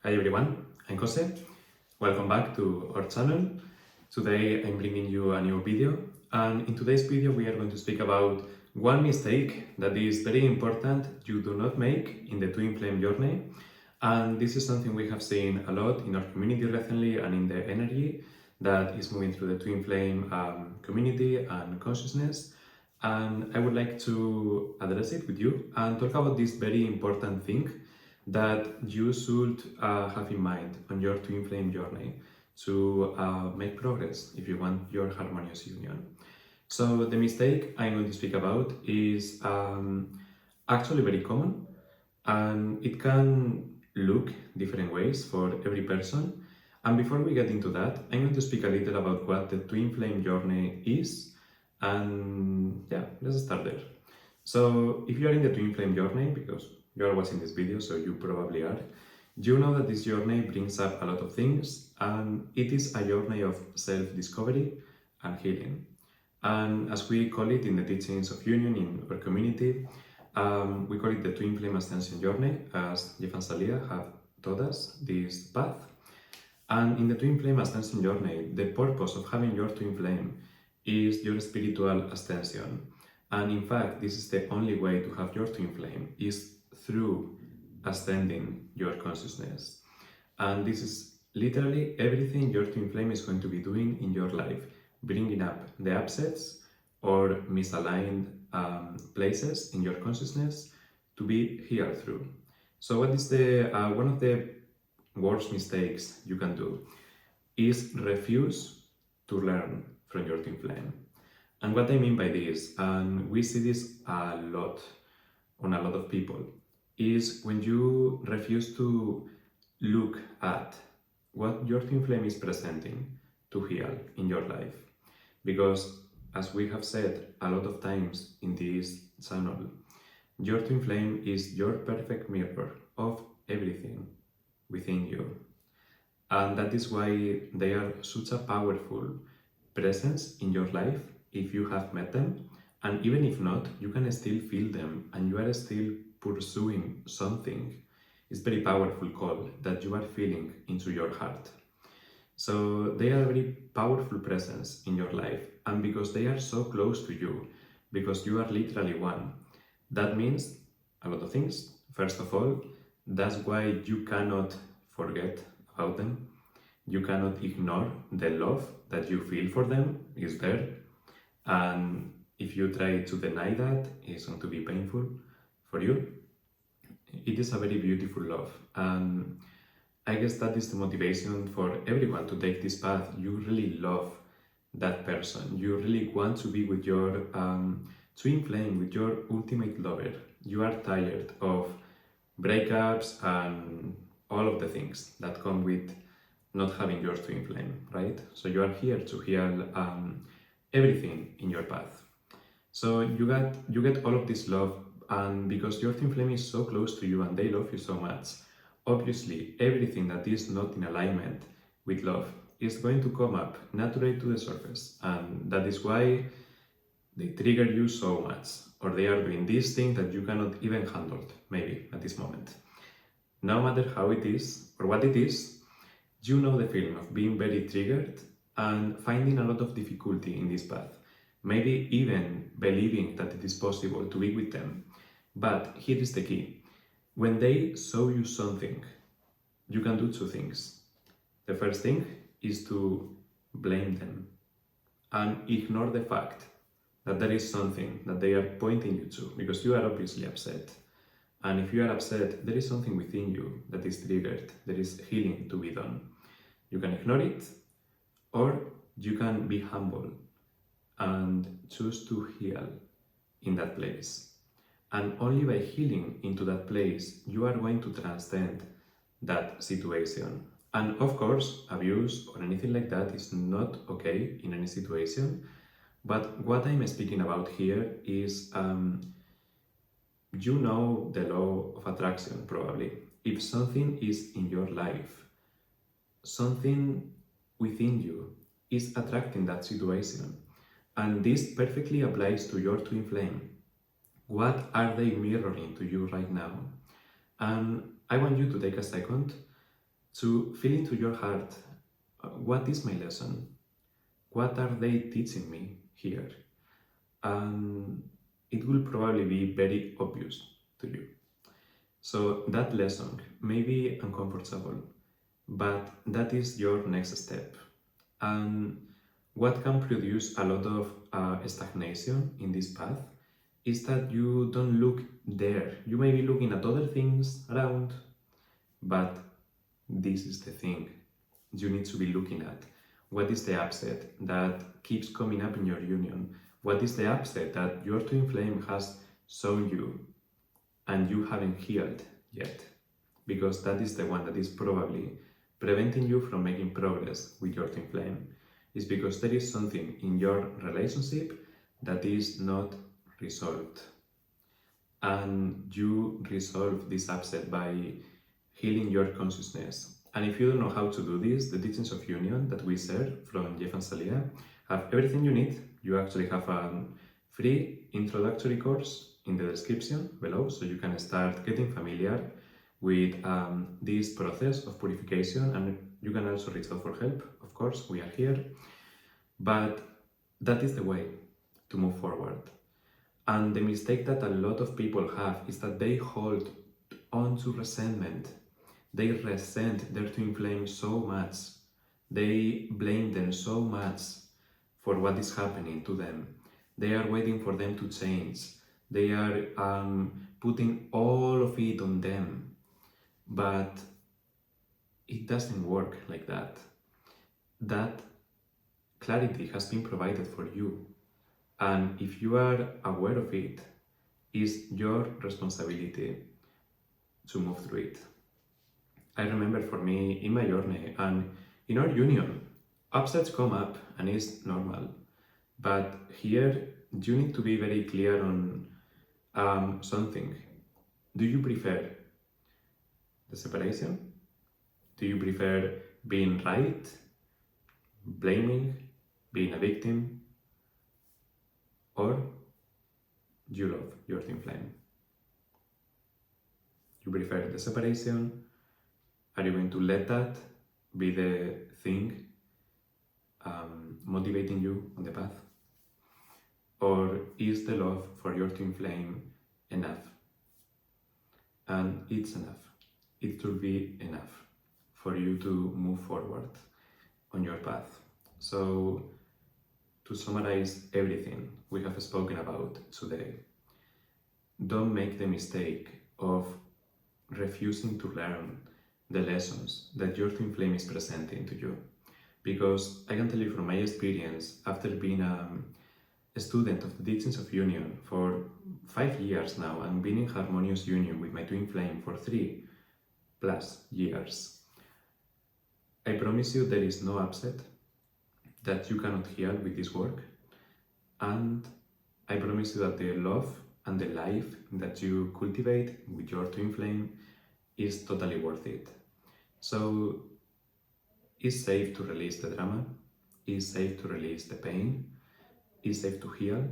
Hi everyone, I'm Jose. Welcome back to our channel. Today I'm bringing you a new video, and in today's video we are going to speak about one mistake that is very important you do not make in the twin flame journey. And this is something we have seen a lot in our community recently and in the energy that is moving through the twin flame community and consciousness. And I would like to address it with you and talk about this very important thing that you should have in mind on your twin flame journey to make progress if you want your harmonious union. So the mistake I'm going to speak about is actually very common, and it can look different ways for every person. And before we get into that, I'm going to speak a little about what the twin flame journey is, and yeah, let's start there. So if you are in the twin flame journey, because you are watching this video, so you probably are, you know that this journey brings up a lot of things, and it is a journey of self-discovery and healing. And as we call it in the teachings of union in our community, we call it the twin flame ascension journey, as Jeff and Salia have taught us this path. And in the twin flame ascension journey, the purpose of having your twin flame is your spiritual ascension. And in fact, this is the only way to have your twin flame, is through ascending your consciousness. And this is literally everything your twin flame is going to be doing in your life, bringing up the upsets or misaligned places in your consciousness to be healed through. So what is the one of the worst mistakes you can do is refuse to learn from your twin flame. And what I mean by this, and we see this a lot on a lot of people, is when you refuse to look at what your twin flame is presenting to heal in your life. Because as we have said a lot of times in this channel, your twin flame is your perfect mirror of everything within you. And that is why they are such a powerful presence in your life if you have met them. And even if not, you can still feel them and you are still pursuing something. It's very powerful call that you are feeling into your heart. So they are a very powerful presence in your life, and because they are so close to you, because you are literally one, that means a lot of things. First of all, that's why you cannot forget about them. You cannot ignore the love that you feel for them is there. And if you try to deny that, it's going to be painful for you. It is a very beautiful love. And I guess that is the motivation for everyone to take this path. You really love that person. You really want to be with your twin flame, with your ultimate lover. You are tired of breakups and all of the things that come with not having your twin flame, right? So you are here to heal everything in your path. So you get all of this love, and because your twin flame is so close to you and they love you so much, obviously everything that is not in alignment with love is going to come up naturally to the surface, and that is why they trigger you so much, or they are doing this thing that you cannot even handle maybe at this moment. No matter how it is or what it is, you know the feeling of being very triggered and finding a lot of difficulty in this path. Maybe even believing that it is possible to be with them. But here is the key. When they show you something, you can do two things. The first thing is to blame them and ignore the fact that there is something that they are pointing you to, because you are obviously upset. And if you are upset, there is something within you that is triggered, there is healing to be done. You can ignore it, or you can be humble and choose to heal in that place. And only by healing into that place, you are going to transcend that situation. And of course, abuse or anything like that is not okay in any situation. But what I'm speaking about here is, you know the law of attraction probably. If something is in your life, something within you is attracting that situation. And this perfectly applies to your twin flame. What are they mirroring to you right now? And I want you to take a second to feel into your heart, what is my lesson? What are they teaching me here? And it will probably be very obvious to you. So that lesson may be uncomfortable, but that is your next step. And what can produce a lot of stagnation in this path is that you don't look there. You may be looking at other things around, but this is the thing you need to be looking at. What is the upset that keeps coming up in your union? What is the upset that your twin flame has shown you and you haven't healed yet? Because that is the one that is probably preventing you from making progress with your twin flame. Is because there is something in your relationship that is not resolved. And you resolve this upset by healing your consciousness. And if you don't know how to do this, the teachings of union that we share from Jeff and Salia have everything you need. You actually have a free introductory course in the description below, so you can start getting familiar with this process of purification, and you can also reach out for help. Of course, we are here. But that is the way to move forward. And the mistake that a lot of people have is that they hold on to resentment. They resent their twin flame so much. They blame them so much for what is happening to them. They are waiting for them to change. They are putting all of it on them. But it doesn't work like that. That clarity has been provided for you. And if you are aware of it, it's your responsibility to move through it. I remember for me in my journey and in our union, upsets come up and it's normal. But here you need to be very clear on something. Do you prefer the separation? Do you prefer being right, blaming, being a victim? Or do you love your twin flame? You prefer the separation? Are you going to let that be the thing motivating you on the path? Or is the love for your twin flame enough? And it's enough. It will be enough for you to move forward on your path. So, to summarize everything we have spoken about today, don't make the mistake of refusing to learn the lessons that your twin flame is presenting to you. Because I can tell you from my experience, after being a student of the teachings of union for 5 years now and being in harmonious union with my twin flame for 3+ years, I promise you there is no upset that you cannot heal with this work, and I promise you that the love and the life that you cultivate with your twin flame is totally worth it. So it's safe to release the drama, it's safe to release the pain, it's safe to heal,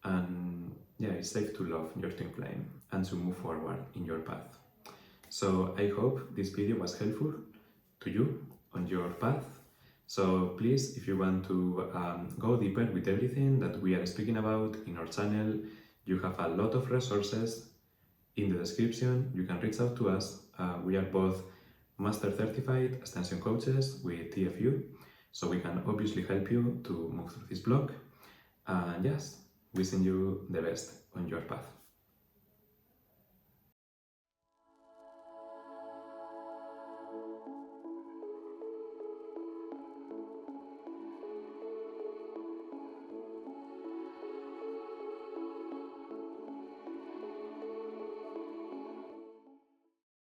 and yeah, it's safe to love your twin flame and to move forward in your path. So I hope this video was helpful to you on your path. So please, if you want to go deeper with everything that we are speaking about in our channel, you have a lot of resources in the description. You can reach out to us. We are both Master Certified Extension Coaches with TFU, so we can obviously help you to move through this block. And yes, wishing you the best on your path.